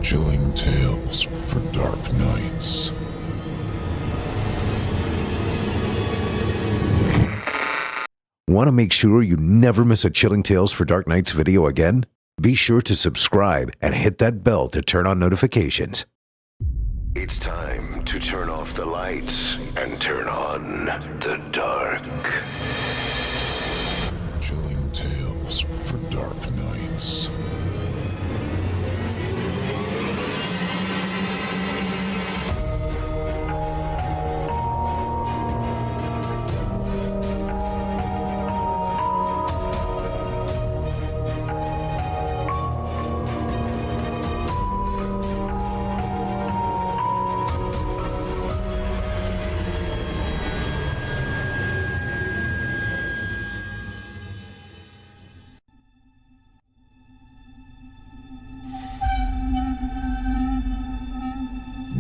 Chilling tales for dark nights. Want to make sure you never miss a Chilling Tales for Dark Nights video again? Be sure to subscribe and hit that bell to turn on notifications. It's time to turn off the lights and turn on the dark. Chilling tales for dark nights.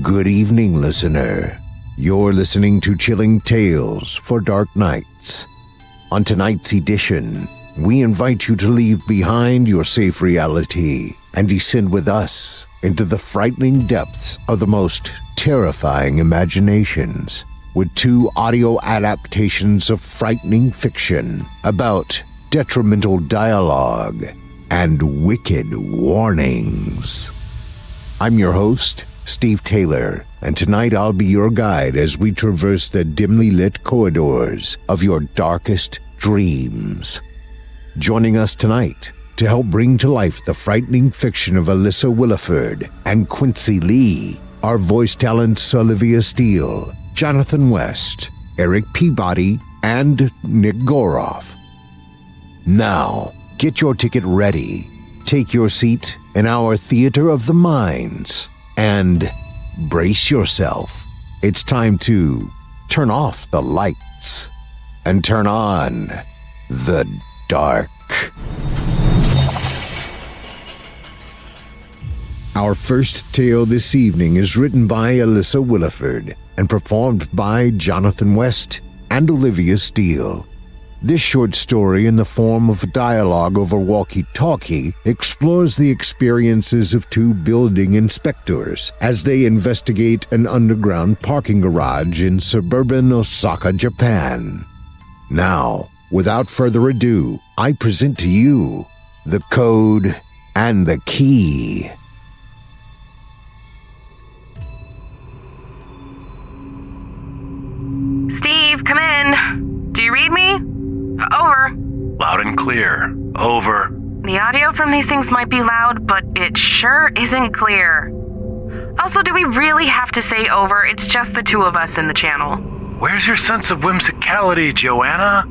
Good evening, listener. You're listening to Chilling Tales for Dark Nights. On tonight's edition, we invite you to leave behind your safe reality and descend with us into the frightening depths of the most terrifying imaginations with two audio adaptations of frightening fiction about detrimental dialogue and wicked warnings. I'm your host, Steve Taylor, and tonight I'll be your guide as we traverse the dimly lit corridors of your darkest dreams. Joining us tonight to help bring to life the frightening fiction of Alyssa Willeford and Quincy Lee are voice talents Olivia Steele, Jonathan West, Erik Peabody, and Nick Goroff. Now, get your ticket ready, take your seat in our theater of the minds, and brace yourself. It's time to turn off the lights and turn on the dark. Our first tale this evening is written by Alyssa Willeford and performed by Jonathan West and Olivia Steele. This short story, in the form of dialogue over walkie-talkie, explores the experiences of two building inspectors as they investigate an underground parking garage in suburban Osaka, Japan. Now, without further ado, I present to you the code and the key. Steve, come in. Do you read me? Over. Loud and clear. Over. The audio from these things might be loud, but it sure isn't clear. Also, do we really have to say over? It's just the two of us in the channel. Where's your sense of whimsicality, Joanna?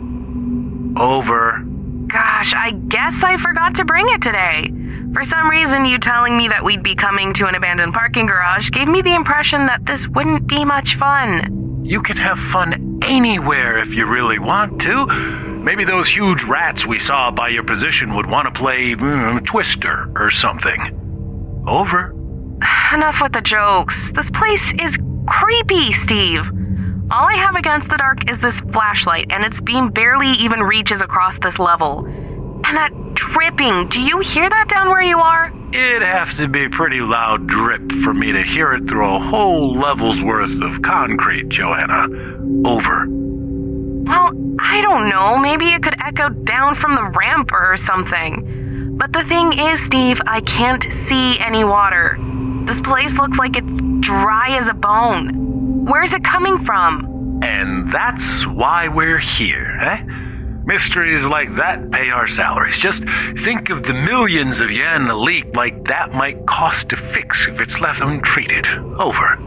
Over. Gosh, I guess I forgot to bring it today. For some reason, you telling me that we'd be coming to an abandoned parking garage gave me the impression that this wouldn't be much fun. You can have fun anywhere if you really want to. Maybe those huge rats we saw by your position would want to play Twister or something. Over. Enough with the jokes. This place is creepy, Steve. All I have against the dark is this flashlight, and its beam barely even reaches across this level. And that dripping, do you hear that down where you are? It'd have to be pretty loud drip for me to hear it through a whole level's worth of concrete, Joanna. Over. Well, I don't know. Maybe it could echo down from the ramp or something. But the thing is, Steve, I can't see any water. This place looks like it's dry as a bone. Where's it coming from? And that's why we're here, eh? Mysteries like that pay our salaries. Just think of the millions of yen a leak like that might cost to fix if it's left untreated. Over.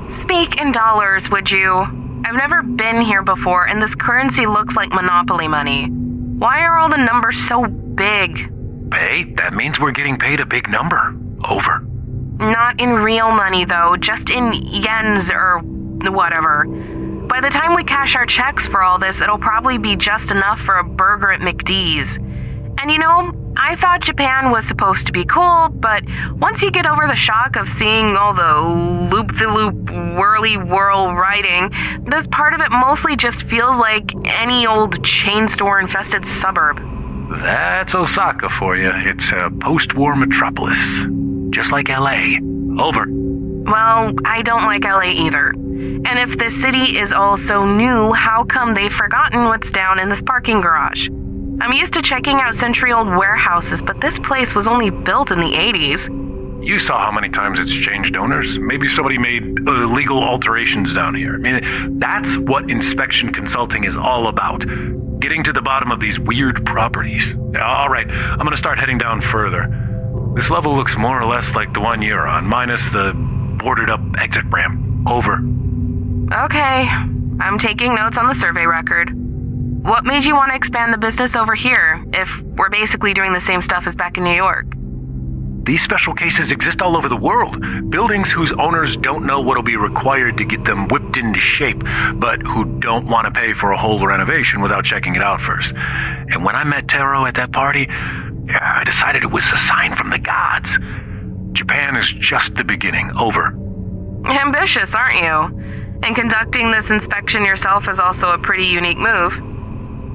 Speak in dollars, would you? I've never been here before, and this currency looks like Monopoly money. Why are all the numbers so big? Pay? That means we're getting paid a big number. Over. Not in real money, though, just in yens or whatever. By the time we cash our checks for all this, it'll probably be just enough for a burger at McD's. And you know, I thought Japan was supposed to be cool, but once you get over the shock of seeing all the loop-the-loop, whirly-whirl writing, this part of it mostly just feels like any old chain store-infested suburb. That's Osaka for you. It's a post-war metropolis. Just like LA. Over. Well, I don't like LA either. And if this city is all so new, how come they've forgotten what's down in this parking garage? I'm used to checking out century-old warehouses, but this place was only built in the 80s. You saw how many times it's changed owners. Maybe somebody made illegal alterations down here. I mean, that's what inspection consulting is all about. Getting to the bottom of these weird properties. All right, I'm going to start heading down further. This level looks more or less like the one you're on, minus the boarded-up exit ramp. Over. Okay, I'm taking notes on the survey record. What made you want to expand the business over here, if we're basically doing the same stuff as back in New York? These special cases exist all over the world. Buildings whose owners don't know what'll be required to get them whipped into shape, but who don't want to pay for a whole renovation without checking it out first. And when I met Taro at that party, I decided it was a sign from the gods. Japan is just the beginning. Over. Ambitious, aren't you? And conducting this inspection yourself is also a pretty unique move.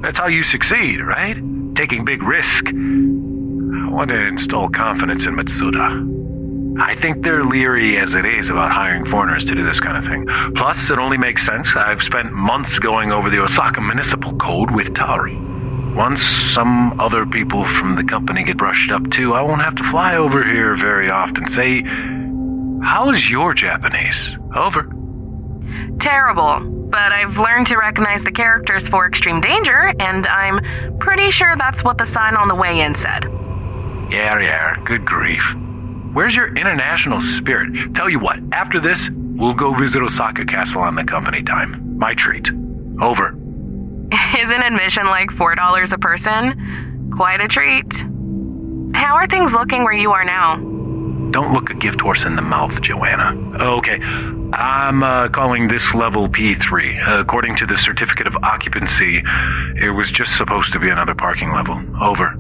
That's how you succeed, right? Taking big risk. I want to install confidence in Matsuda. I think they're leery as it is about hiring foreigners to do this kind of thing. Plus, it only makes sense. I've spent months going over the Osaka Municipal Code with Tari. Once some other people from the company get brushed up too, I won't have to fly over here very often. Say, how's your Japanese? Over. Terrible, but I've learned to recognize the characters for extreme danger, and I'm pretty sure that's what the sign on the way in said. Yeah, good grief. Where's your international spirit? Tell you what, after this, we'll go visit Osaka Castle on the company time. My treat. Over. Isn't admission like $4 a person? Quite a treat. How are things looking where you are now? Don't look a gift horse in the mouth, Joanna. Okay, I'm calling this level P3. According to the certificate of occupancy, it was just supposed to be another parking level. Over.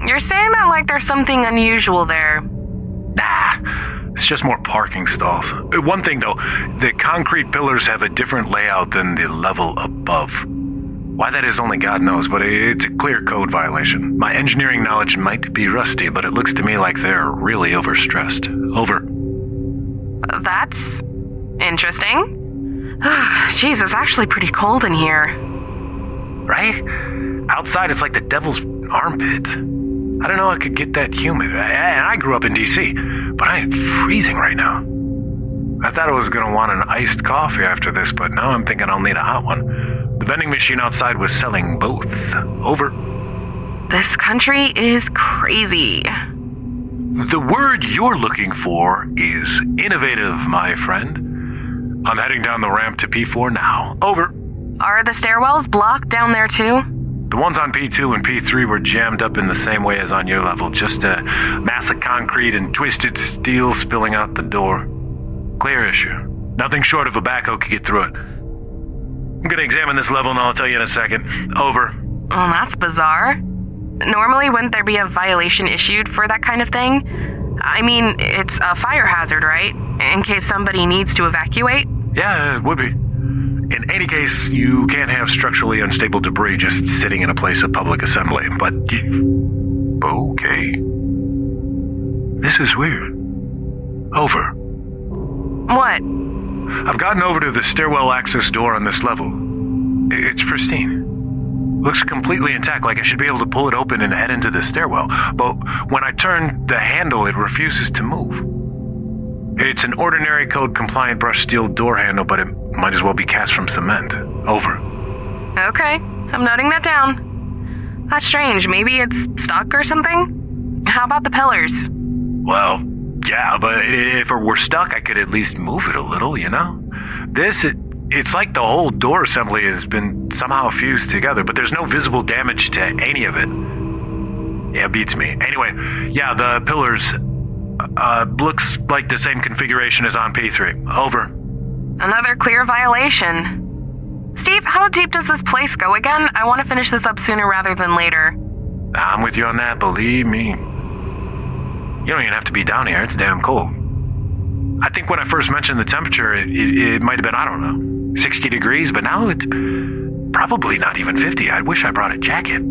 You're saying that like there's something unusual there. Nah, it's just more parking stalls. One thing though, the concrete pillars have a different layout than the level above. Why that is, only God knows, but it's a clear code violation. My engineering knowledge might be rusty, but it looks to me like they're really overstressed. Over. That's interesting. Jeez, it's actually pretty cold in here. Right? Outside, it's like the devil's armpit. I don't know I could get that humid. And I grew up in D.C., but I am freezing right now. I thought I was going to want an iced coffee after this, but now I'm thinking I'll need a hot one. The vending machine outside was selling both. Over. This country is crazy. The word you're looking for is innovative, my friend. I'm heading down the ramp to P4 now. Over. Are the stairwells blocked down there too? The ones on P2 and P3 were jammed up in the same way as on your level. Just a mass of concrete and twisted steel spilling out the door. Clear issue. Nothing short of a backhoe could get through it. I'm gonna examine this level and I'll tell you in a second. Over. Well, that's bizarre. Normally, wouldn't there be a violation issued for that kind of thing? I mean, it's a fire hazard, right? In case somebody needs to evacuate? Yeah, it would be. In any case, you can't have structurally unstable debris just sitting in a place of public assembly, but okay. This is weird. Over. What? I've gotten over to the stairwell access door on this level. It's pristine. Looks completely intact, like I should be able to pull it open and head into the stairwell. But when I turn the handle, it refuses to move. It's an ordinary code-compliant brushed steel door handle, but it might as well be cast from cement. Over. Okay, I'm noting that down. That's strange. Maybe it's stuck or something? How about the pillars? Well, yeah, but if it were stuck, I could at least move it a little, you know? It's like the whole door assembly has been somehow fused together, but there's no visible damage to any of it. Yeah, beats me. Anyway, yeah, the pillars, looks like the same configuration as on P3. Over. Another clear violation. Steve, how deep does this place go again? I want to finish this up sooner rather than later. I'm with you on that, believe me. You don't even have to be down here, it's damn cold. I think when I first mentioned the temperature, it might have been, I don't know, 60 degrees, but now it's probably not even 50. I wish I brought a jacket.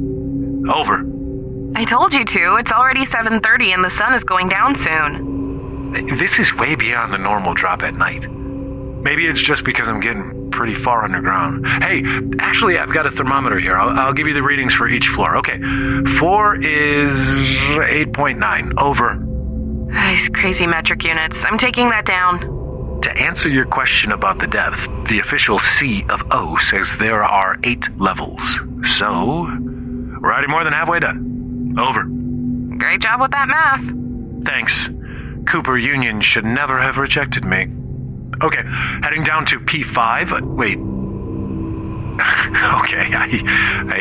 Over. I told you to. It's already 7:30 and the sun is going down soon. This is way beyond the normal drop at night. Maybe it's just because I'm getting pretty far underground. Hey, actually, I've got a thermometer here. I'll give you the readings for each floor. Okay, 4 is 8.9. Over. These crazy metric units. I'm taking that down. To answer your question about the depth, the official C of O says there are 8 levels. So, we're already more than halfway done. Over. Great job with that math. Thanks. Cooper Union should never have rejected me. Okay, heading down to P5. Wait. Okay, I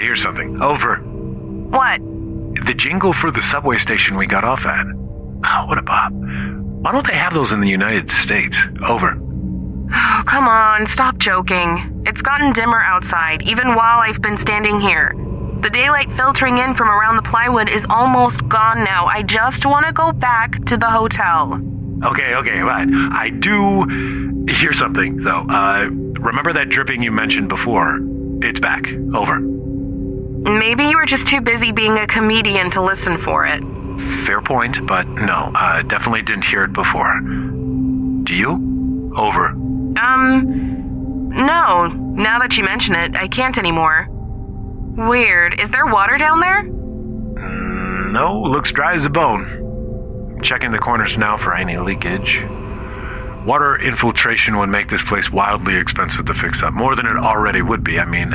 hear something. Over. What? The jingle for the subway station we got off at. Oh, what a bop. Why don't they have those in the United States? Over. Oh, come on, stop joking. It's gotten dimmer outside, even while I've been standing here. The daylight filtering in from around the plywood is almost gone now. I just want to go back to the hotel. Okay, right. I do hear something, though. Remember that dripping you mentioned before? It's back. Over. Maybe you were just too busy being a comedian to listen for it. Fair point, but no, definitely didn't hear it before. Do you? Over. No. Now that you mention it, I can't anymore. Weird. Is there water down there? No, looks dry as a bone. Checking the corners now for any leakage. Water infiltration would make this place wildly expensive to fix up. More than it already would be. I mean,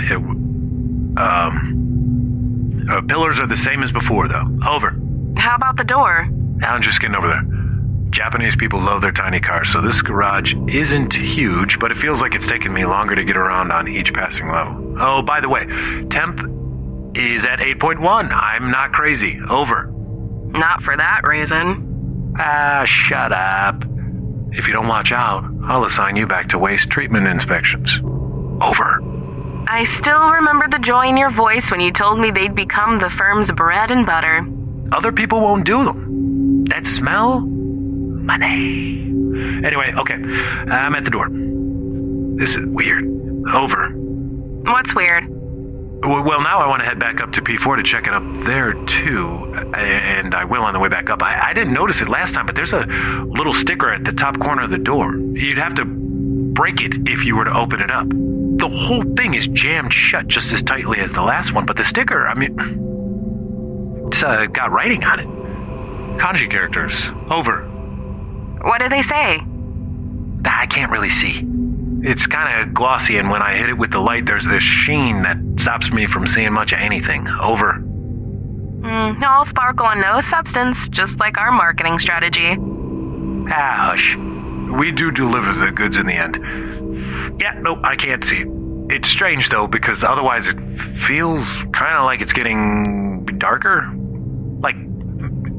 pillars are the same as before, though. Over. How about the door? I'm just getting over there. Japanese people love their tiny cars, so this garage isn't huge, but it feels like it's taken me longer to get around on each passing level. Oh, by the way, temp is at 8.1. I'm not crazy. Over. Not for that reason. Ah, shut up. If you don't watch out, I'll assign you back to waste treatment inspections. Over. I still remember the joy in your voice when you told me they'd become the firm's bread and butter. Other people won't do them. That smell? Money. Anyway, okay. I'm at the door. This is weird. Over. What's weird? Well, now I want to head back up to P4 to check it up there, too. And I will on the way back up. I didn't notice it last time, but there's a little sticker at the top corner of the door. You'd have to break it if you were to open it up. The whole thing is jammed shut just as tightly as the last one, but the sticker, I mean, it's got writing on it. Kanji characters. Over. What do they say? I can't really see. It's kind of glossy, and when I hit it with the light, there's this sheen that stops me from seeing much of anything. Over. All sparkle and no substance, just like our marketing strategy. Ah, hush. We do deliver the goods in the end. Yeah, nope, I can't see. It's strange, though, because otherwise it feels kind of like it's getting darker. Like,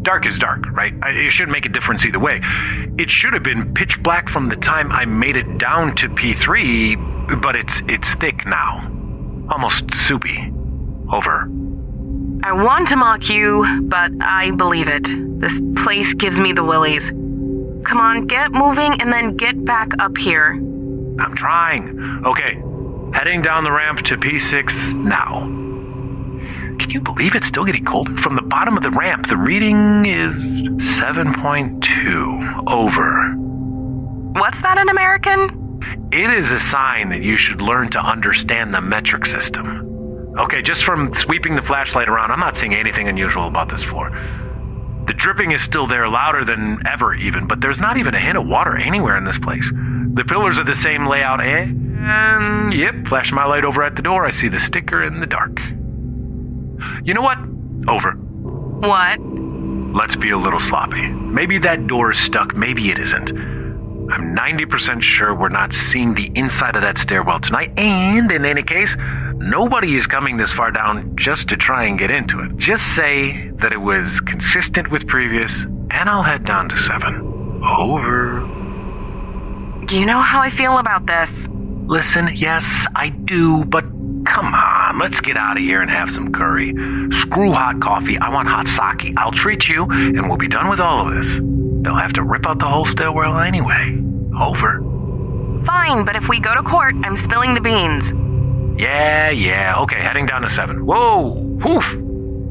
dark is dark, right? It shouldn't make a difference either way. It should have been pitch black from the time I made it down to P3, but it's thick now. Almost soupy. Over. I want to mock you, but I believe it. This place gives me the willies. Come on, get moving and then get back up here. I'm trying. Okay, heading down the ramp to P6 now. Can you believe it's still getting colder? From the bottom of the ramp, the reading is 7.2. Over. What's that in American? It is a sign that you should learn to understand the metric system. Okay, just from sweeping the flashlight around, I'm not seeing anything unusual about this floor. The dripping is still there, louder than ever even, but there's not even a hint of water anywhere in this place. The pillars are the same layout, and yep, flash my light over at the door, I see the sticker in the dark. You know what? Over. What? Let's be a little sloppy. Maybe that door is stuck, maybe it isn't. I'm 90% sure we're not seeing the inside of that stairwell tonight, and in any case, nobody is coming this far down just to try and get into it. Just say that it was consistent with previous, and I'll head down to 7. Over. Do you know how I feel about this? Listen, yes, I do, but come on, let's get out of here and have some curry. Screw hot coffee, I want hot sake. I'll treat you, and we'll be done with all of this. They'll have to rip out the whole stairwell anyway. Over. Fine, but if we go to court, I'm spilling the beans. Yeah, okay, heading down to 7. Whoa, woof.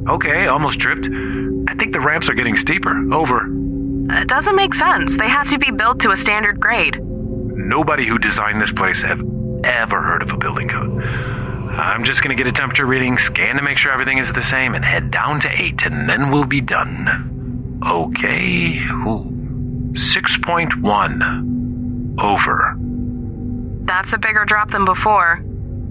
Okay, almost tripped. I think the ramps are getting steeper. Over. It doesn't make sense. They have to be built to a standard grade. Nobody who designed this place have ever heard of a building code. I'm just gonna get a temperature reading, scan to make sure everything is the same, and head down to 8, and then we'll be done. Okay. 6.1. Over. That's a bigger drop than before.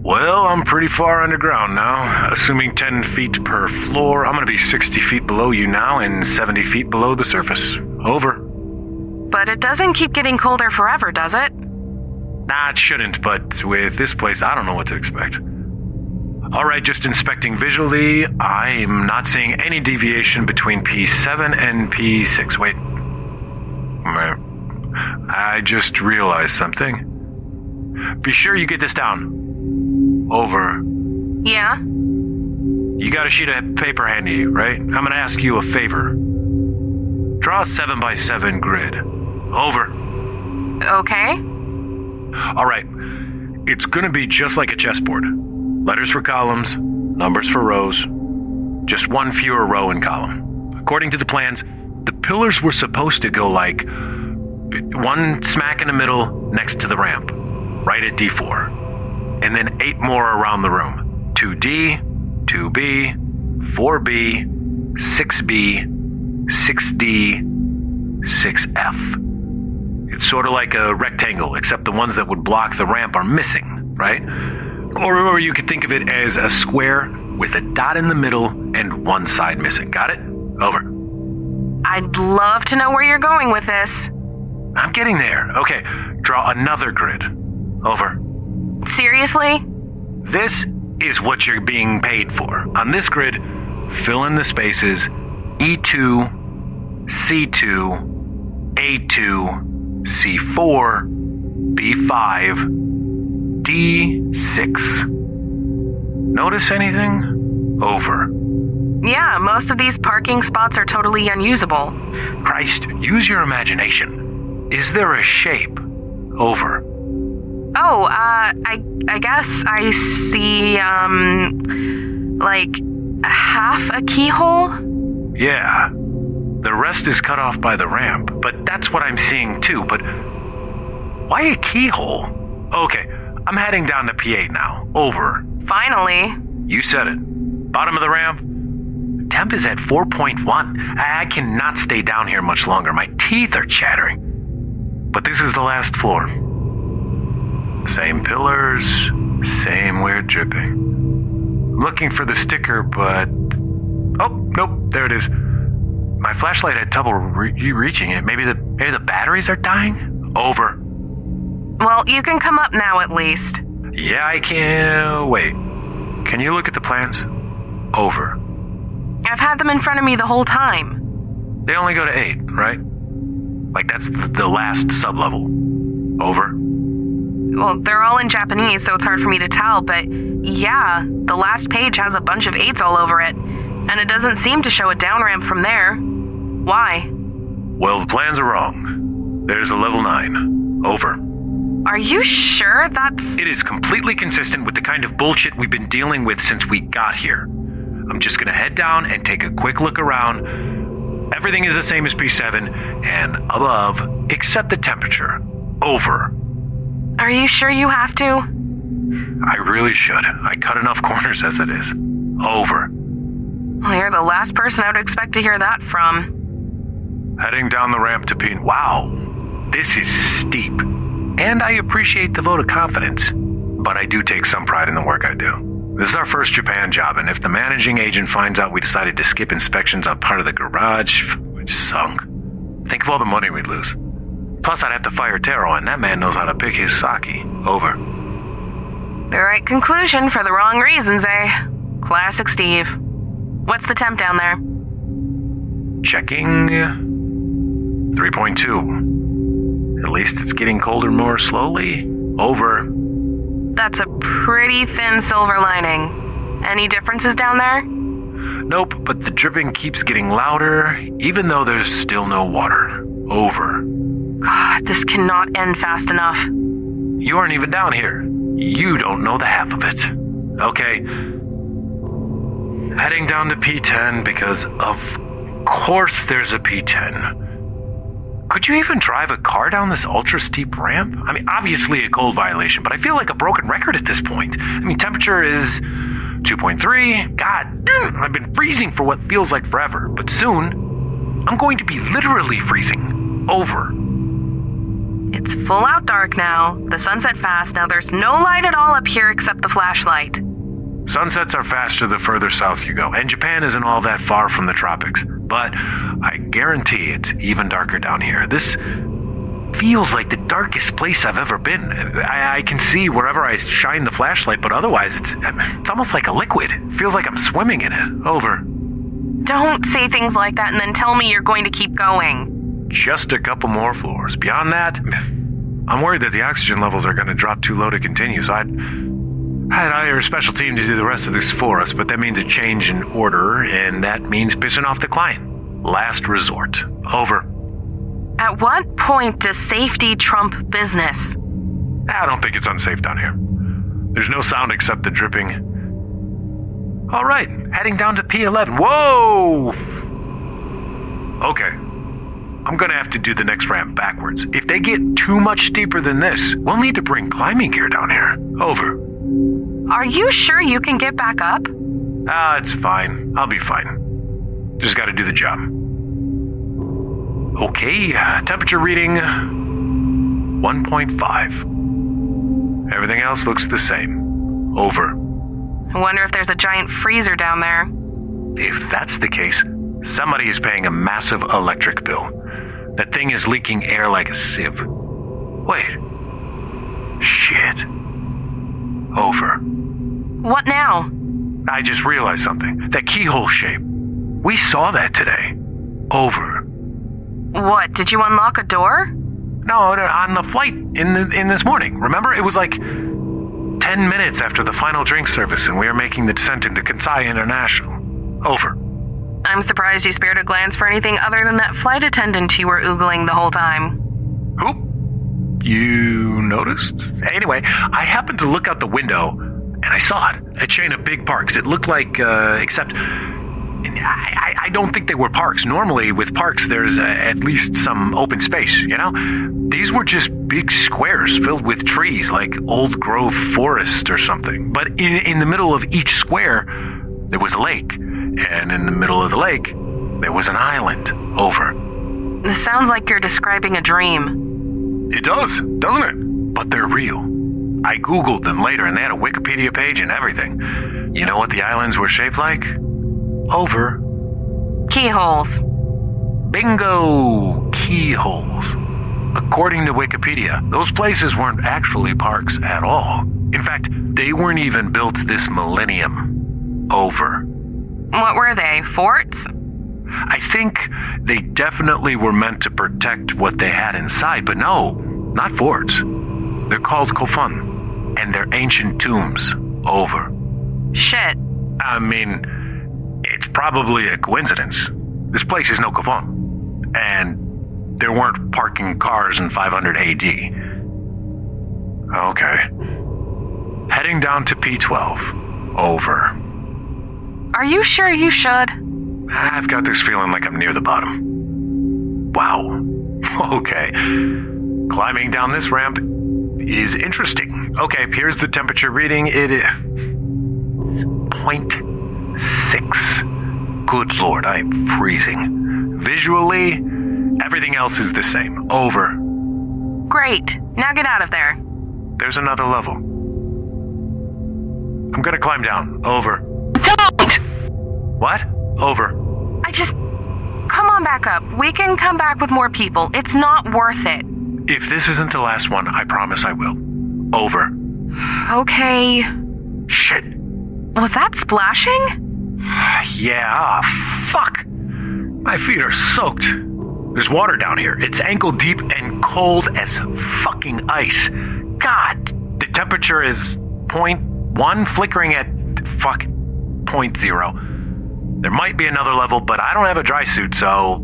Well, I'm pretty far underground now. Assuming 10 feet per floor, I'm gonna be 60 feet below you now and 70 feet below the surface. Over. But it doesn't keep getting colder forever, does it? Nah, it shouldn't, but with this place, I don't know what to expect. Alright, just inspecting visually, I'm not seeing any deviation between P7 and P6. Wait. I just realized something. Be sure you get this down. Over. Yeah? You got a sheet of paper handy, right? I'm gonna ask you a favor. Draw a 7x7 grid. Over. Okay. Alright. It's gonna be just like a chessboard. Letters for columns, numbers for rows. Just one fewer row and column. According to the plans, the pillars were supposed to go like one smack in the middle next to the ramp, right at D4. And then 8 more around the room. 2D, 2B, 4B, 6B, 6D, 6F. It's sort of like a rectangle, except the ones that would block the ramp are missing, right? Or you could think of it as a square with a dot in the middle and one side missing. Got it? Over. I'd love to know where you're going with this. I'm getting there. Okay, draw another grid. Over. Seriously? This is what you're being paid for. On this grid, fill in the spaces E2, C2, A2, C4, B5, D6. Notice anything? Over. Yeah, most of these parking spots are totally unusable. Christ, use your imagination. Is there a shape? Over. Oh, I guess I see, like, half a keyhole? Yeah. The rest is cut off by the ramp, but that's what I'm seeing too, but why a keyhole? Okay, I'm heading down to P8 now. Over. Finally. You said it. Bottom of the ramp. Temp is at 4.1. I cannot stay down here much longer. My teeth are chattering. But this is the last floor. Same pillars, same weird dripping. Looking for the sticker, but... Oh, nope, there it is. My flashlight had trouble reaching it. Maybe the batteries are dying? Over. Well, you can come up now at least. Yeah, I can... Wait. Can you look at the plans? Over. I've had them in front of me the whole time. They only go to 8, right? Like that's the last sub-level. Over. Well, they're all in Japanese, so it's hard for me to tell, but yeah, the last page has a bunch of 8s all over it, and it doesn't seem to show a down ramp from there. Why? Well, the plans are wrong. There's a level 9. Over. Are you sure that's... It is completely consistent with the kind of bullshit we've been dealing with since we got here. I'm just gonna head down and take a quick look around. Everything is the same as P7 and above, except the temperature. Over. Are you sure you have to? I really should. I cut enough corners as it is. Over. Well, you're the last person I would expect to hear that from. Heading down the ramp to P... Wow. This is steep. And I appreciate the vote of confidence. But I do take some pride in the work I do. This is our first Japan job, and if the managing agent finds out we decided to skip inspections on part of the garage, which sunk, think of all the money we'd lose. Plus, I'd have to fire Taro, and that man knows how to pick his sake. Over. The right conclusion for the wrong reasons, eh? Classic Steve. What's the temp down there? Checking. 3.2. At least it's getting colder more slowly. Over. That's a pretty thin silver lining. Any differences down there? Nope, but the dripping keeps getting louder, even though there's still no water. Over. God, this cannot end fast enough. You aren't even down here. You don't know the half of it. Okay. Heading down to P10 because of course there's a P10. Could you even drive a car down this ultra-steep ramp? I mean, obviously a code violation, but I feel like a broken record at this point. I mean, temperature is 2.3. God, I've been freezing for what feels like forever, but soon, I'm going to be literally freezing. Over. It's full out dark now. The sun set fast. Now there's no light at all up here except the flashlight. Sunsets are faster the further south you go, and Japan isn't all that far from the tropics. But I guarantee it's even darker down here. This feels like the darkest place I've ever been. I can see wherever I shine the flashlight, but otherwise it's almost like a liquid. It feels like I'm swimming in it. Over. Don't say things like that and then tell me you're going to keep going. Just a couple more floors. Beyond that, I'm worried that the oxygen levels are going to drop too low to continue, so I'd hire a special team to do the rest of this for us, but that means a change in order, and that means pissing off the client. Last resort. Over. At what point does safety trump business? I don't think it's unsafe down here. There's no sound except the dripping. All right, heading down to P11. Whoa! Okay. I'm gonna have to do the next ramp backwards. If they get too much steeper than this, we'll need to bring climbing gear down here. Over. Are you sure you can get back up? It's fine. I'll be fine. Just gotta do the job. Okay, temperature reading 1.5. Everything else looks the same. Over. I wonder if there's a giant freezer down there. If that's the case, somebody is paying a massive electric bill. That thing is leaking air like a sieve. Wait. Shit. Over. What now? I just realized something. That keyhole shape. We saw that today. Over. What, did you unlock a door? No, on the flight in this morning. Remember? It was like 10 minutes after the final drink service and we were making the descent into Kansai International. Over. I'm surprised you spared a glance for anything other than that flight attendant you were oogling the whole time. Who? You noticed? Anyway, I happened to look out the window and I saw it. A chain of big parks. It looked like, except I don't think they were parks. Normally with parks there's at least some open space, you know? These were just big squares filled with trees, like old growth forest or something. But in the middle of each square, there was a lake. And in the middle of the lake, there was an island. Over. This sounds like you're describing a dream. It does, doesn't it? But they're real. I Googled them later and they had a Wikipedia page and everything. You know what the islands were shaped like? Over. Keyholes. Bingo! Keyholes. According to Wikipedia, those places weren't actually parks at all. In fact, they weren't even built this millennium. Over. What were they, forts? I think they definitely were meant to protect what they had inside, but no, not forts. They're called kofun, and they're ancient tombs. Over. Shit. I mean, it's probably a coincidence. This place is no kofun, and there weren't parking cars in 500 AD. Okay. Heading down to P12. Over. Are you sure you should? I've got this feeling like I'm near the bottom. Wow. Okay. Climbing down this ramp is interesting. Okay, here's the temperature reading. It is 0.6. Good Lord, I'm freezing. Visually, everything else is the same. Over. Great. Now get out of there. There's another level. I'm gonna climb down. Over. Don't! What? Over. Come on back up. We can come back with more people. It's not worth it. If this isn't the last one, I promise I will. Over. Okay. Shit. Was that splashing? Yeah, fuck. My feet are soaked. There's water down here. It's ankle deep and cold as fucking ice. God, the temperature is 0.1, flickering at 0.0. There might be another level, but I don't have a dry suit, so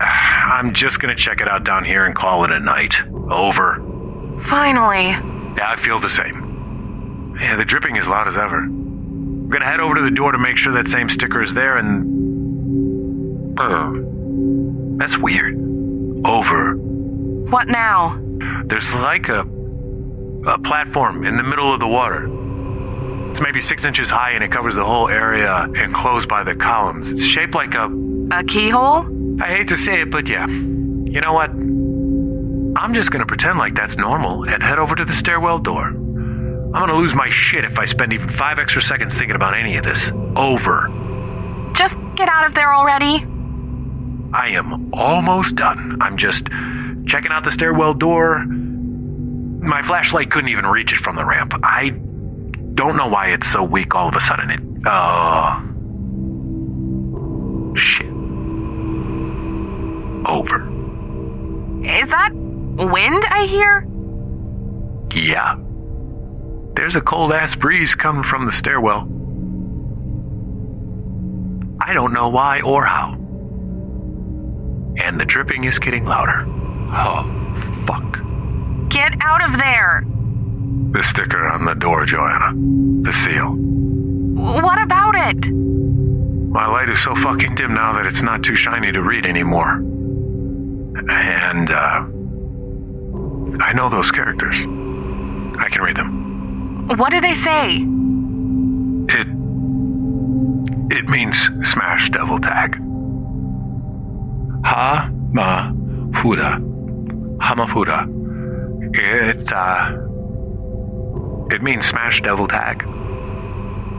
I'm just gonna check it out down here and call it a night. Over. Finally. Yeah, I feel the same. Yeah, the dripping is loud as ever. I'm gonna head over to the door to make sure that same sticker is there and... That's weird. Over. What now? There's like a platform in the middle of the water. It's maybe 6 inches high and it covers the whole area enclosed by the columns. It's shaped like a keyhole? I hate to say it, but yeah. You know what? I'm just gonna pretend like that's normal and head over to the stairwell door. I'm gonna lose my shit if I spend even 5 extra seconds thinking about any of this. Over. Just get out of there already. I am almost done. I'm just checking out the stairwell door. My flashlight couldn't even reach it from the ramp. I don't know why it's so weak all of a sudden. Shit. Over. Is that wind I hear? Yeah. There's a cold-ass breeze coming from the stairwell. I don't know why or how. And the dripping is getting louder. Oh, fuck. Get out of there. The sticker on the door, Joanna. The seal. What about it? My light is so fucking dim now that it's not too shiny to read anymore. And, I know those characters. I can read them. What do they say? It means smash devil tag. Ha-ma-huda. Hamafuda. It means smash devil tag.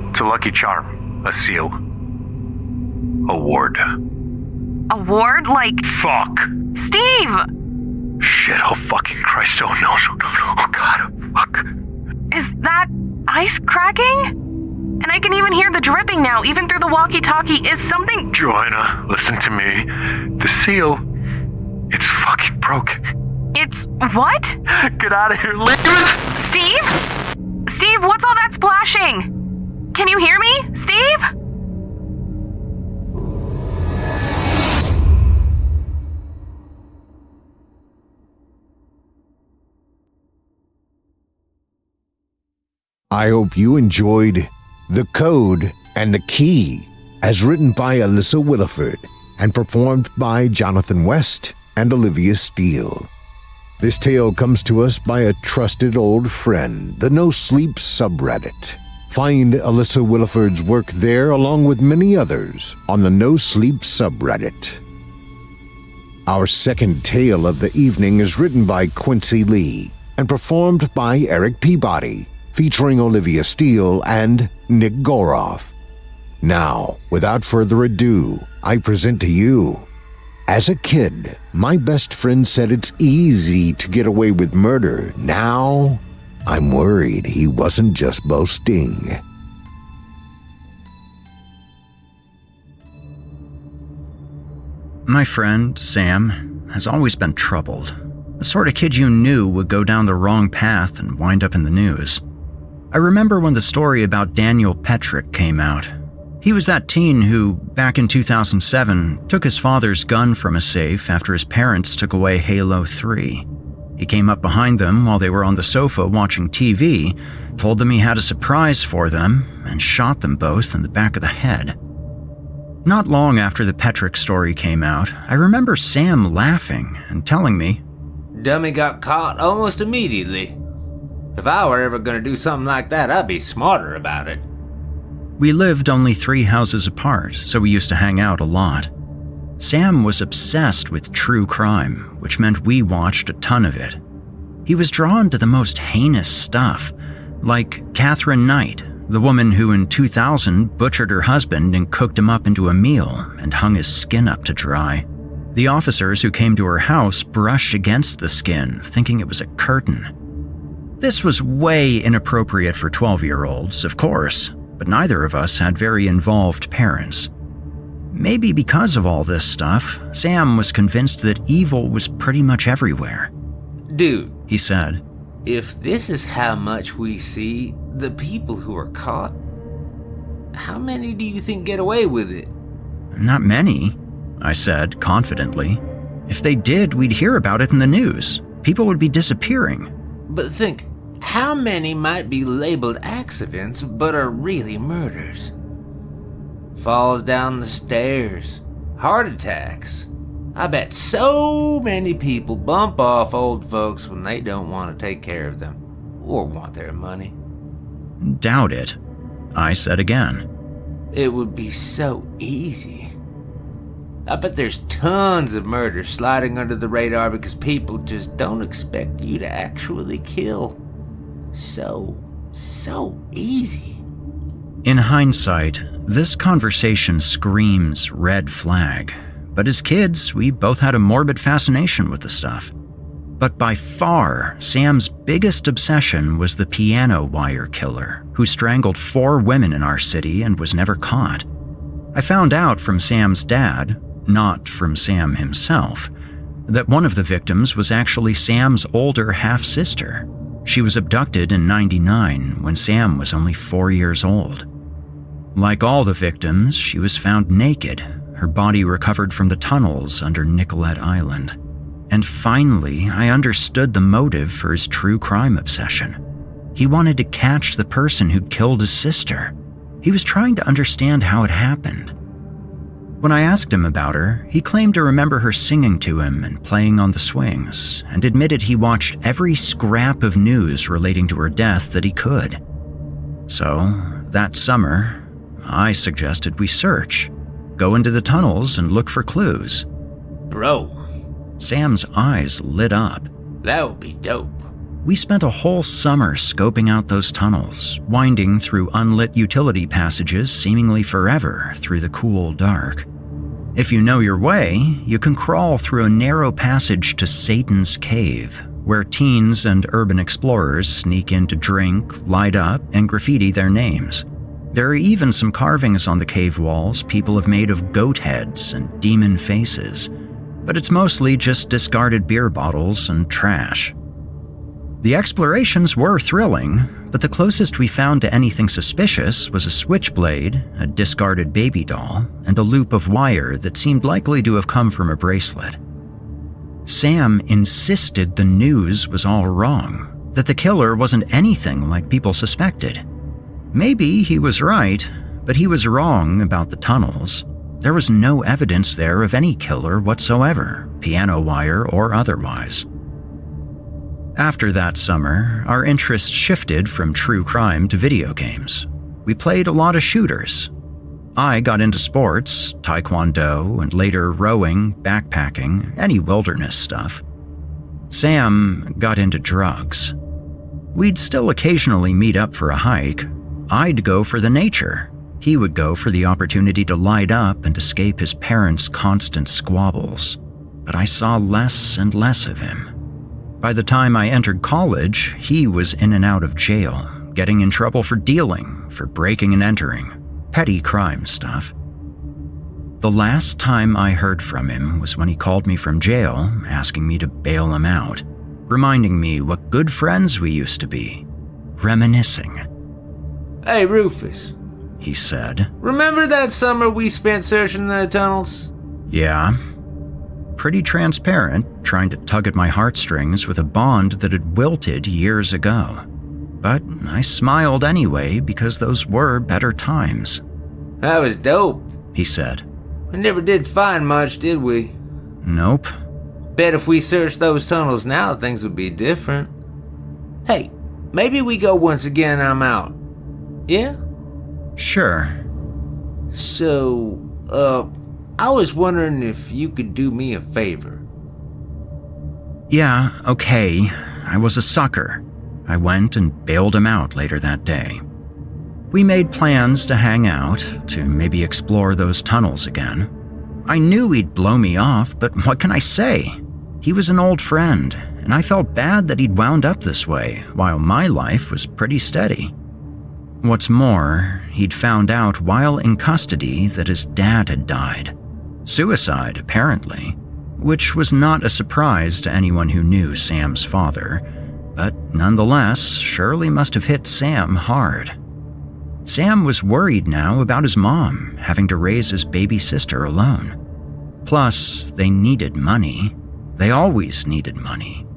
It's a lucky charm. A seal. A ward. A ward? Like... Fuck! Steve! Shit, oh fucking Christ, oh no. Oh god, fuck. Is that ice cracking? And I can even hear the dripping now, even through the walkie-talkie. Is something... Joanna, listen to me. The seal, it's fucking broken. It's what? Get out of here, leave it! Steve? Steve, what's all that splashing? Can you hear me? Steve? I hope you enjoyed The Code and the Key, as written by Alyssa Willeford and performed by Jonathan West and Olivia Steele. This tale comes to us by a trusted old friend, the No Sleep subreddit. Find Alyssa Willeford's work there along with many others on the No Sleep subreddit. Our second tale of the evening is written by Quincy Lee and performed by Erik Peabody, featuring Olivia Steele and Nick Goroff. Now, without further ado, I present to you, as a kid, my best friend said it's easy to get away with murder. Now, I'm worried he wasn't just boasting. My friend, Sam, has always been troubled. The sort of kid you knew would go down the wrong path and wind up in the news. I remember when the story about Daniel Petrick came out. He was that teen who, back in 2007, took his father's gun from a safe after his parents took away Halo 3. He came up behind them while they were on the sofa watching TV, told them he had a surprise for them, and shot them both in the back of the head. Not long after the Petrick story came out, I remember Sam laughing and telling me, "Dummy got caught almost immediately. If I were ever going to do something like that, I'd be smarter about it." We lived only 3 houses apart, so we used to hang out a lot. Sam was obsessed with true crime, which meant we watched a ton of it. He was drawn to the most heinous stuff, like Catherine Knight, the woman who in 2000 butchered her husband and cooked him up into a meal and hung his skin up to dry. The officers who came to her house brushed against the skin, thinking it was a curtain. This was way inappropriate for 12-year-olds, of course, but neither of us had very involved parents. Maybe because of all this stuff, Sam was convinced that evil was pretty much everywhere. "Dude," he said, "if this is how much we see, the people who are caught, how many do you think get away with it?" "Not many," I said confidently. "If they did, we'd hear about it in the news. People would be disappearing." "But think, how many might be labeled accidents but are really murders? Falls down the stairs, heart attacks, I bet so many people bump off old folks when they don't want to take care of them or want their money. Doubt it, I said again. It would be so easy. I bet there's tons of murders sliding under the radar because people just don't expect you to actually kill. So easy. In hindsight, this conversation screams red flag. But as kids, we both had a morbid fascination with the stuff. But by far, Sam's biggest obsession was the piano wire killer, who strangled 4 women in our city and was never caught. I found out from Sam's dad, not from Sam himself, that one of the victims was actually Sam's older half-sister. She was abducted in '99 when Sam was only 4 years old. Like all the victims, she was found naked, her body recovered from the tunnels under Nicolette Island. And finally, I understood the motive for his true crime obsession. He wanted to catch the person who'd killed his sister. He was trying to understand how it happened. When I asked him about her, he claimed to remember her singing to him and playing on the swings, and admitted he watched every scrap of news relating to her death that he could. So, that summer, I suggested we search. Go into the tunnels and look for clues. Bro. Sam's eyes lit up. That would be dope. We spent a whole summer scoping out those tunnels, winding through unlit utility passages seemingly forever through the cool dark. If you know your way, you can crawl through a narrow passage to Satan's Cave, where teens and urban explorers sneak in to drink, light up, and graffiti their names. There are even some carvings on the cave walls people have made of goat heads and demon faces, but it's mostly just discarded beer bottles and trash. The explorations were thrilling, but the closest we found to anything suspicious was a switchblade, a discarded baby doll, and a loop of wire that seemed likely to have come from a bracelet. Sam insisted the news was all wrong, that the killer wasn't anything like people suspected. Maybe he was right, but he was wrong about the tunnels. There was no evidence there of any killer whatsoever, piano wire or otherwise. After that summer, our interest shifted from true crime to video games. We played a lot of shooters. I got into sports, taekwondo, and later rowing, backpacking, any wilderness stuff. Sam got into drugs. We'd still occasionally meet up for a hike. I'd go for the nature. He would go for the opportunity to light up and escape his parents' constant squabbles. But I saw less and less of him. By the time I entered college, he was in and out of jail, getting in trouble for dealing, for breaking and entering, petty crime stuff. The last time I heard from him was when he called me from jail, asking me to bail him out, reminding me what good friends we used to be, reminiscing. Hey, Rufus, he said. Remember that summer we spent searching the tunnels? Yeah. Pretty transparent, trying to tug at my heartstrings with a bond that had wilted years ago. But I smiled anyway because those were better times. That was dope, he said. We never did find much, did we? Nope. Bet if we searched those tunnels now, things would be different. Hey, maybe we go once again, I'm out. Yeah? Sure. So, I was wondering if you could do me a favor. Yeah, okay. I was a sucker. I went and bailed him out later that day. We made plans to hang out, to maybe explore those tunnels again. I knew he'd blow me off, but what can I say? He was an old friend, and I felt bad that he'd wound up this way, while my life was pretty steady. What's more, he'd found out while in custody that his dad had died. Suicide, apparently, which was not a surprise to anyone who knew Sam's father, but nonetheless surely must have hit Sam hard. Sam was worried now about his mom having to raise his baby sister alone. Plus, they needed money. They always needed money.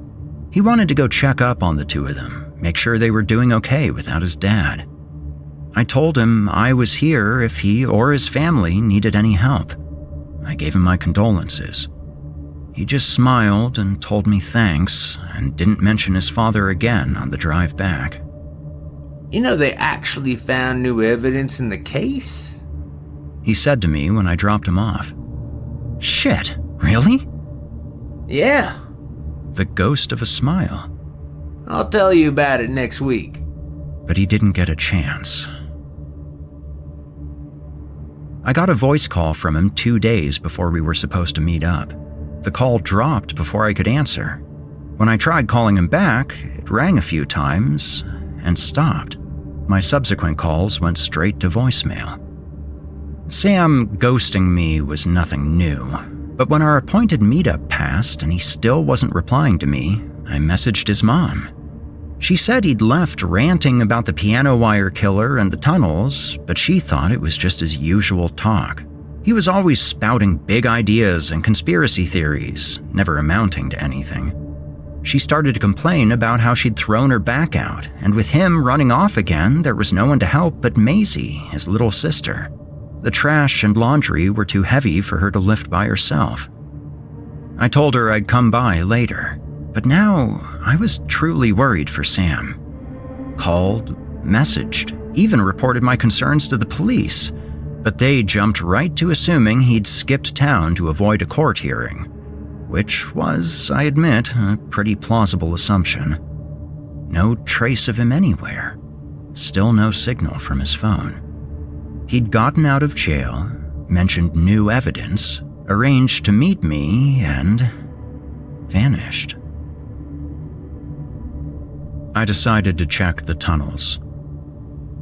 He wanted to go check up on the two of them, make sure they were doing okay without his dad. I told him I was here if he or his family needed any help. I gave him my condolences. He just smiled and told me thanks and didn't mention his father again on the drive back. You know, they actually found new evidence in the case? He said to me when I dropped him off. Shit, really? Yeah. The ghost of a smile. I'll tell you about it next week. But he didn't get a chance. I got a voice call from him 2 days before we were supposed to meet up. The call dropped before I could answer. When I tried calling him back, it rang a few times and stopped. My subsequent calls went straight to voicemail. Sam ghosting me was nothing new, but when our appointed meetup passed and he still wasn't replying to me, I messaged his mom. She said he'd left ranting about the piano wire killer and the tunnels, but she thought it was just his usual talk. He was always spouting big ideas and conspiracy theories, never amounting to anything. She started to complain about how she'd thrown her back out, and with him running off again, there was no one to help but Maisie, his little sister. The trash and laundry were too heavy for her to lift by herself. I told her I'd come by later, but now I was truly worried for Sam. Called, messaged, even reported my concerns to the police, but they jumped right to assuming he'd skipped town to avoid a court hearing, which was, I admit, a pretty plausible assumption. No trace of him anywhere. Still no signal from his phone. He'd gotten out of jail, mentioned new evidence, arranged to meet me, and vanished. I decided to check the tunnels.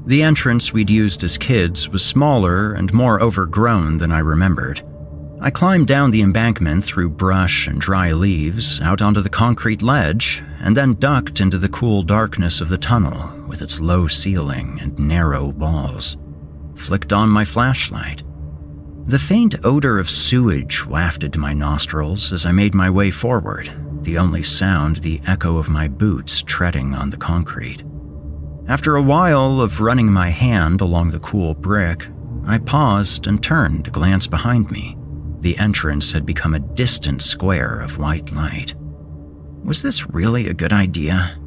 The entrance we'd used as kids was smaller and more overgrown than I remembered. I climbed down the embankment through brush and dry leaves, out onto the concrete ledge, and then ducked into the cool darkness of the tunnel with its low ceiling and narrow walls. Flicked on my flashlight. The faint odor of sewage wafted to my nostrils as I made my way forward, the only sound the echo of my boots treading on the concrete. After a while of running my hand along the cool brick, I paused and turned to glance behind me. The entrance had become a distant square of white light. Was this really a good idea?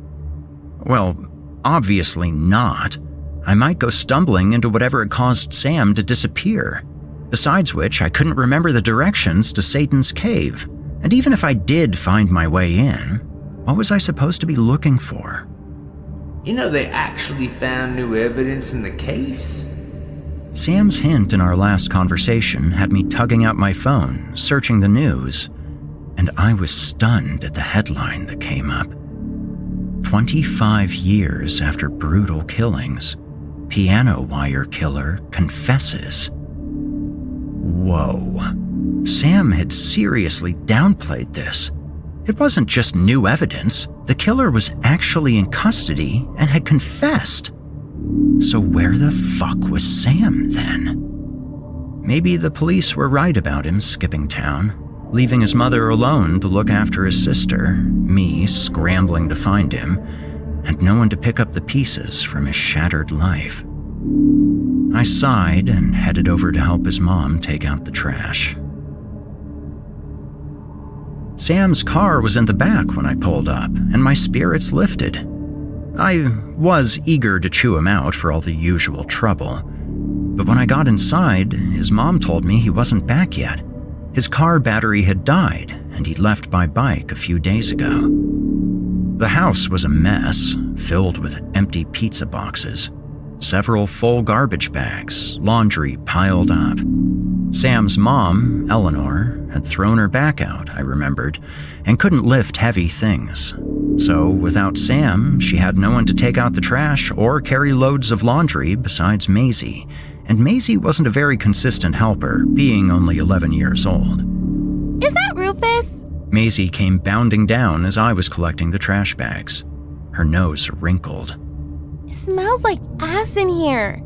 Well, obviously not. I might go stumbling into whatever had caused Sam to disappear. Besides which, I couldn't remember the directions to Satan's cave. And even if I did find my way in, what was I supposed to be looking for? You know, they actually found new evidence in the case? Sam's hint in our last conversation had me tugging out my phone, searching the news, and I was stunned at the headline that came up. 25 years after brutal killings, piano wire killer confesses. Whoa. Sam had seriously downplayed this. It wasn't just new evidence. The killer was actually in custody and had confessed. So where the fuck was Sam then? Maybe the police were right about him skipping town, leaving his mother alone to look after his sister, me scrambling to find him, and no one to pick up the pieces from his shattered life. I sighed and headed over to help his mom take out the trash. Sam's car was in the back when I pulled up, and my spirits lifted. I was eager to chew him out for all the usual trouble, but when I got inside, his mom told me he wasn't back yet. His car battery had died, and he'd left by bike a few days ago. The house was a mess, filled with empty pizza boxes, several full garbage bags, laundry piled up. Sam's mom, Eleanor, had thrown her back out, I remembered, and couldn't lift heavy things. So without Sam, she had no one to take out the trash or carry loads of laundry besides Maisie, and Maisie wasn't a very consistent helper, being only 11 years old. Is that Rufus? Maisie came bounding down as I was collecting the trash bags. Her nose wrinkled. It smells like ass in here.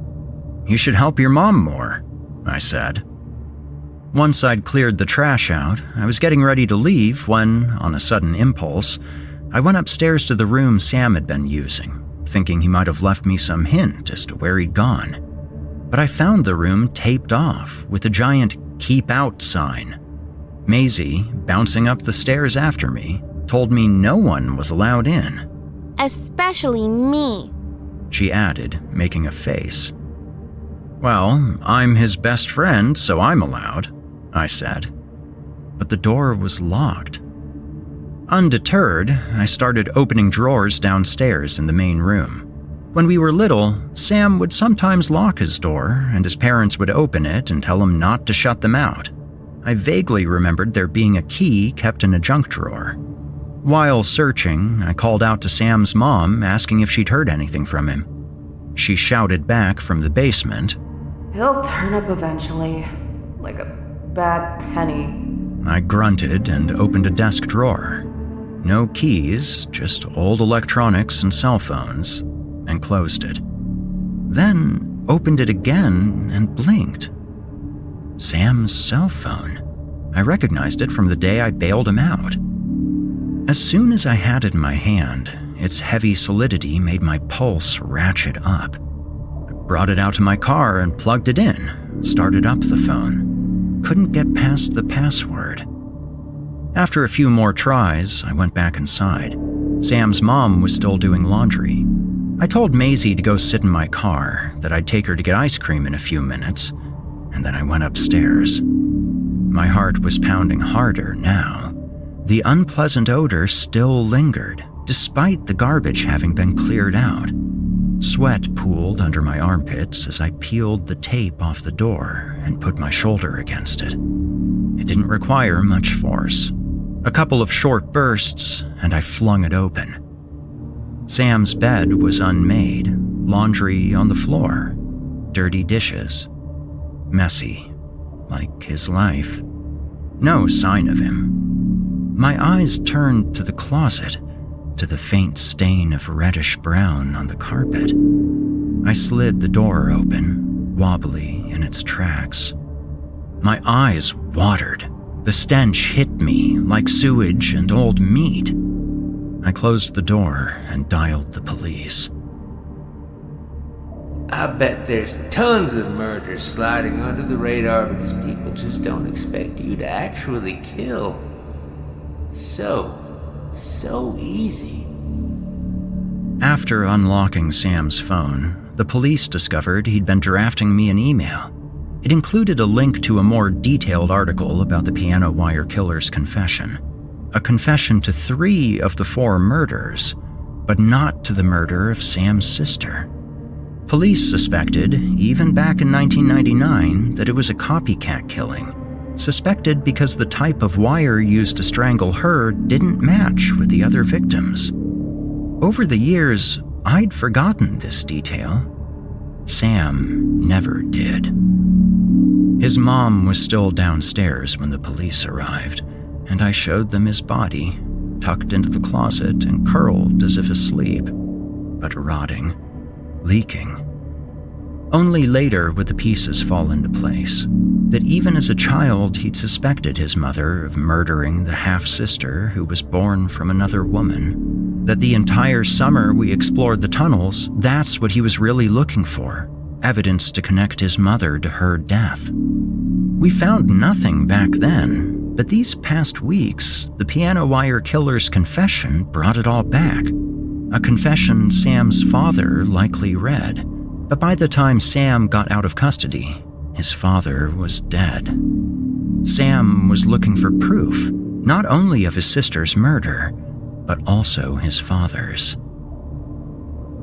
You should help your mom more, I said. Once I'd cleared the trash out, I was getting ready to leave when, on a sudden impulse, I went upstairs to the room Sam had been using, thinking he might have left me some hint as to where he'd gone. But I found the room taped off with a giant "Keep Out" sign. Maisie, bouncing up the stairs after me, told me no one was allowed in. Especially me. She added, making a face. Well, I'm his best friend, so I'm allowed, I said. But the door was locked. Undeterred, I started opening drawers downstairs in the main room. When we were little, Sam would sometimes lock his door, and his parents would open it and tell him not to shut them out. I vaguely remembered there being a key kept in a junk drawer. While searching, I called out to Sam's mom, asking if she'd heard anything from him. She shouted back from the basement, He'll turn up eventually, like a bad penny. I grunted and opened a desk drawer. No keys, just old electronics and cell phones, and closed it. Then opened it again and blinked. Sam's cell phone. I recognized it from the day I bailed him out. As soon as I had it in my hand, its heavy solidity made my pulse ratchet up. I brought it out to my car and plugged it in, started up the phone. Couldn't get past the password. After a few more tries, I went back inside. Sam's mom was still doing laundry. I told Maisie to go sit in my car, that I'd take her to get ice cream in a few minutes, and then I went upstairs. My heart was pounding harder now. The unpleasant odor still lingered, despite the garbage having been cleared out. Sweat pooled under my armpits as I peeled the tape off the door and put my shoulder against it. It didn't require much force. A couple of short bursts, and I flung it open. Sam's bed was unmade, laundry on the floor, dirty dishes. Messy, like his life. No sign of him. My eyes turned to the closet, to the faint stain of reddish brown on the carpet. I slid the door open, wobbly in its tracks. My eyes watered. The stench hit me like sewage and old meat. I closed the door and dialed the police. I bet there's tons of murders sliding under the radar because people just don't expect you to actually kill. So easy. After unlocking Sam's phone, the police discovered he'd been drafting me an email. It included a link to a more detailed article about the piano wire killer's confession. A confession to 3 of the 4 murders, but not to the murder of Sam's sister. Police suspected, even back in 1999, that it was a copycat killing. Suspected because the type of wire used to strangle her didn't match with the other victims. Over the years, I'd forgotten this detail. Sam never did. His mom was still downstairs when the police arrived, and I showed them his body, tucked into the closet and curled as if asleep, but rotting, leaking. Only later would the pieces fall into place, that even as a child he'd suspected his mother of murdering the half-sister who was born from another woman, that the entire summer we explored the tunnels, that's what he was really looking for, evidence to connect his mother to her death. We found nothing back then, but these past weeks, the piano wire killer's confession brought it all back. A confession Sam's father likely read, but by the time Sam got out of custody, his father was dead. Sam was looking for proof, not only of his sister's murder, but also his father's.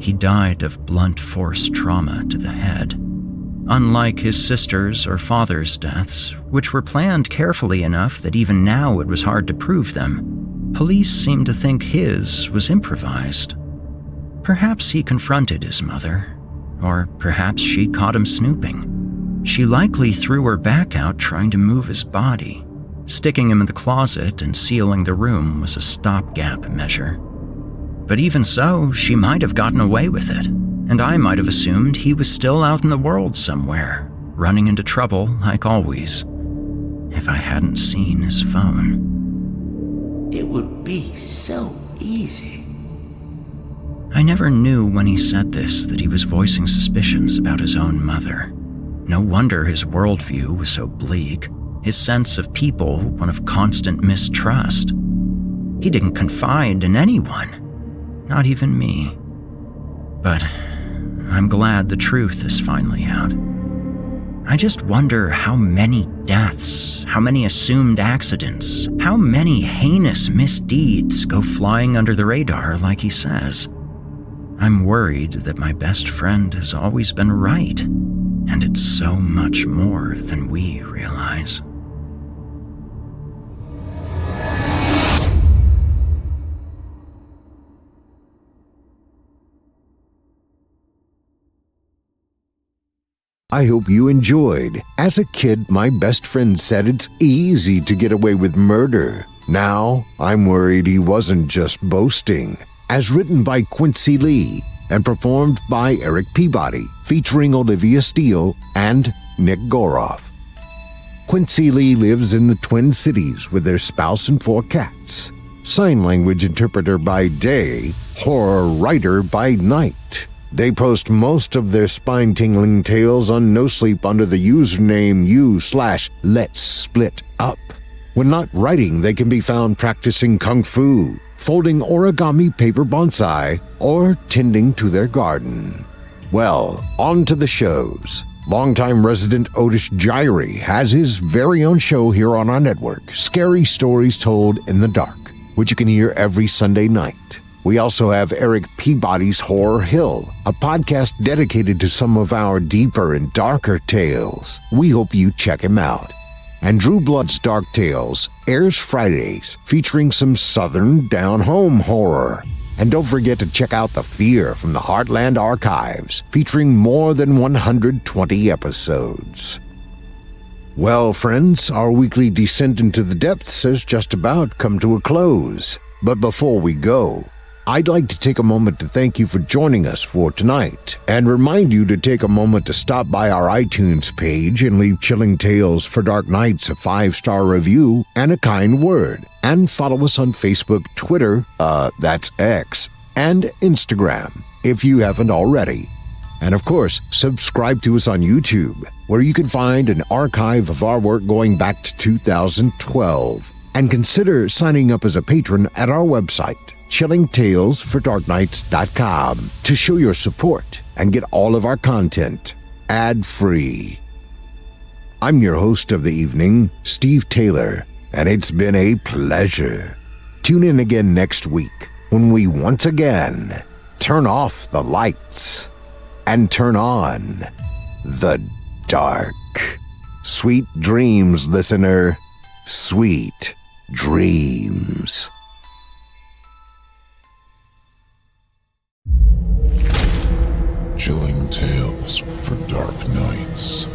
He died of blunt force trauma to the head. Unlike his sister's or father's deaths, which were planned carefully enough that even now it was hard to prove them, police seemed to think his was improvised. Perhaps he confronted his mother, or perhaps she caught him snooping. She likely threw her back out trying to move his body. Sticking him in the closet and sealing the room was a stopgap measure. But even so, she might have gotten away with it, and I might have assumed he was still out in the world somewhere, running into trouble like always, if I hadn't seen his phone. It would be so easy. I never knew when he said this that he was voicing suspicions about his own mother. No wonder his worldview was so bleak. his sense of people one of constant mistrust. He didn't confide in anyone, not even me. But I'm glad the truth is finally out. I just wonder how many deaths, how many assumed accidents, how many heinous misdeeds go flying under the radar like he says. I'm worried that my best friend has always been right, and it's so much more than we realize. I hope you enjoyed. As a kid, my best friend said it's easy to get away with murder. Now, I'm worried he wasn't just boasting. As written by Quincy Lee and performed by Erik Peabody, featuring Olivia Steele and Nick Goroff. Quincy Lee lives in the Twin Cities with their spouse and 4 cats. Sign language interpreter by day, horror writer by night. They post most of their spine-tingling tales on nosleep under the username u/Let's Split Up. When not writing, they can be found practicing kung fu, folding origami paper bonsai, or tending to their garden. Well, on to the shows. Longtime resident Otis Gyrie has his very own show here on our network, Scary Stories Told in the Dark, which you can hear every Sunday night. We also have Erik Peabody's Horror Hill, a podcast dedicated to some of our deeper and darker tales. We hope you check him out. And Drew Blood's Dark Tales airs Fridays, featuring some southern down-home horror. And don't forget to check out The Fear from the Heartland Archives, featuring more than 120 episodes. Well, friends, our weekly descent into the depths has just about come to a close. But before we go, I'd like to take a moment to thank you for joining us for tonight and remind you to take a moment to stop by our iTunes page and leave Chilling Tales for Dark Nights a 5-star review and a kind word, and follow us on Facebook, Twitter, that's X, and Instagram if you haven't already. And of course, subscribe to us on YouTube, where you can find an archive of our work going back to 2012. And consider signing up as a patron at our website, chillingtalesfordarknights.com, to show your support and get all of our content ad-free. I'm your host of the evening, Steve Taylor, and it's been a pleasure. Tune in again next week when we once again turn off the lights and turn on the dark. Sweet dreams, listener. Sweet dreams. Chilling Tales for Dark Nights.